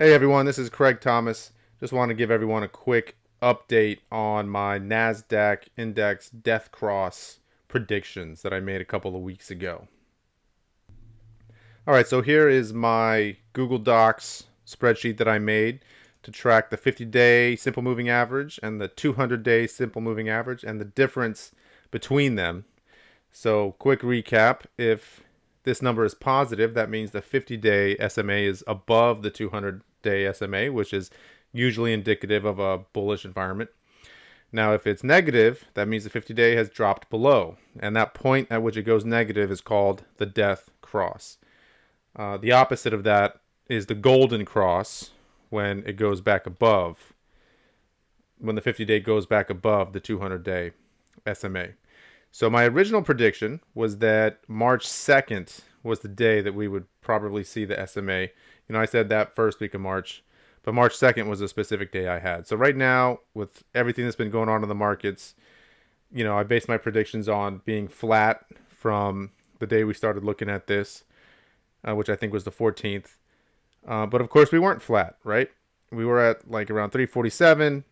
Hey everyone, this is Craig Thomas. Just want to give everyone a quick update on my NASDAQ index death cross predictions that I made a couple of weeks ago. Alright, so here is my Google Docs spreadsheet that I made to track the 50-day simple moving average and the 200-day simple moving average and the difference between them. So quick recap, if this number is positive, that means the 50-day SMA is above the 200-day SMA, which is usually indicative of a bullish environment. Now, if it's negative, that means the 50-day has dropped below, and that point at which it goes negative is called the death cross. The opposite of that is the golden cross when it goes back above, when the 50-day goes back above the 200-day SMA. So my original prediction was that March 2nd was the day that we would probably see the SMA. You know, I said that first week of March, but March 2nd was a specific day I had. So right now, with everything that's been going on in the markets, you know, I based my predictions on being flat from the day we started looking at this, which I think was the 14th. But of course, we weren't flat, right? We were at like around 347.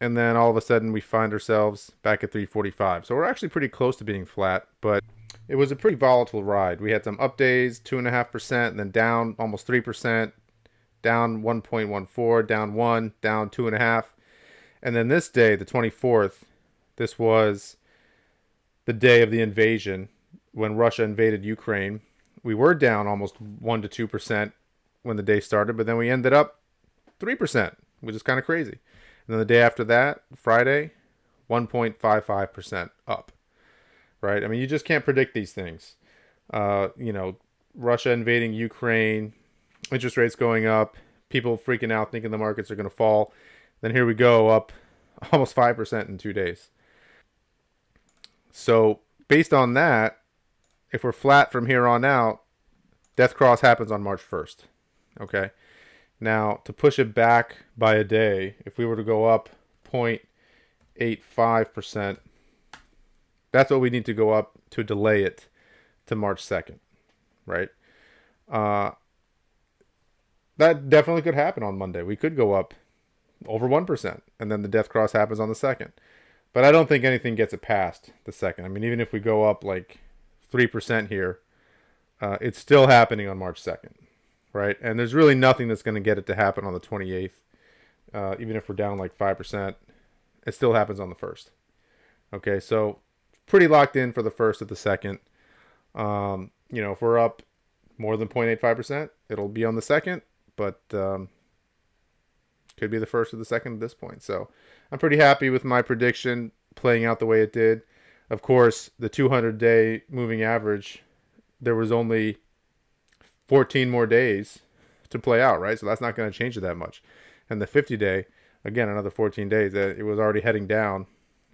And then all of a sudden we find ourselves back at 345. So we're actually pretty close to being flat, but it was a pretty volatile ride. We had some up days, 2.5%, and then down almost 3%, down 1.14, down 1, down 2.5. And then this day, the 24th, this was the day of the invasion when Russia invaded Ukraine. We were down almost 1 to 2% when the day started, but then we ended up 3%, which is kind of crazy. And then the day after that, Friday, 1.55% up, right? I mean, you just can't predict these things. You know, Russia invading Ukraine, interest rates going up, people freaking out thinking the markets are going to fall. Then here we go, up almost 5% in 2 days. So based on that, if we're flat from here on out, death cross happens on March 1st, okay? Now, to push it back by a day, if we were to go up 0.85%, that's what we need to go up to delay it to March 2nd, right? That definitely could happen on Monday. We could go up over 1%, and then the death cross happens on the 2nd. But I don't think anything gets it past the 2nd. I mean, even if we go up like 3% here, it's still happening on March 2nd. Right, and there's really nothing that's going to get it to happen on the 28th. Even if we're down like 5%, it still happens on the 1st. Okay, so pretty locked in for the 1st of the 2nd. You know, if we're up more than 0.85%, it'll be on the 2nd, but could be the 1st or the 2nd at this point. So I'm pretty happy with my prediction playing out the way it did. Of course, the 200-day moving average, there was only 14 more days to play out, right? So that's not going to change it that much. And the 50-day, again, another 14 days, it was already heading down.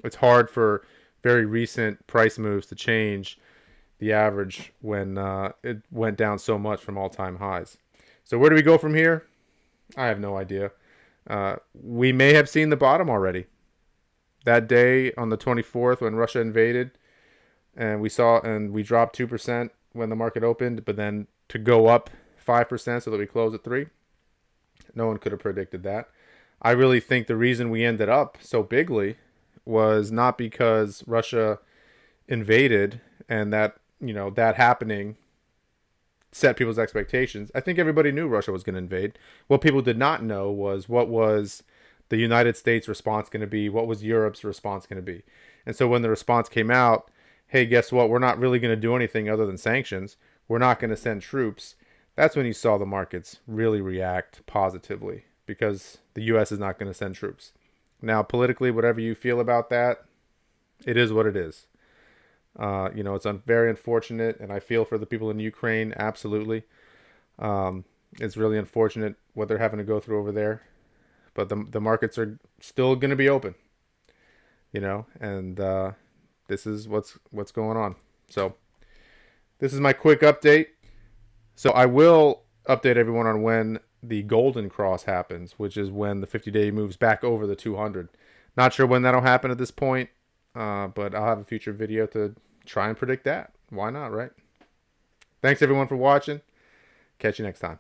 It's hard for very recent price moves to change the average when it went down so much from all-time highs. So where do we go from here? I have no idea. We may have seen the bottom already. That day on the 24th when Russia invaded, and we dropped 2% when the market opened, but then to go up 5% so that we close at 3. No one could have predicted that. I really think the reason we ended up so bigly was not because Russia invaded and that, you know, that happening set people's expectations. I think everybody knew Russia was going to invade. What people did not know was what was the United States response going to be, what was Europe's response going to be. And so when the response came out, hey, guess what? We're not really going to do anything other than sanctions. We're not going to send troops. That's when you saw the markets really react positively because the U.S. is not going to send troops. Now, politically, whatever you feel about that, it is what it is. You know, it's very unfortunate, and I feel for the people in Ukraine, absolutely. It's really unfortunate what they're having to go through over there. But the markets are still going to be open, you know, and this is what's going on. So this is my quick update. So I will update everyone on when the golden cross happens, which is when the 50-day moves back over the 200. Not sure when that'll happen at this point, but I'll have a future video to try and predict that. Why not, right? Thanks everyone for watching. Catch you next time.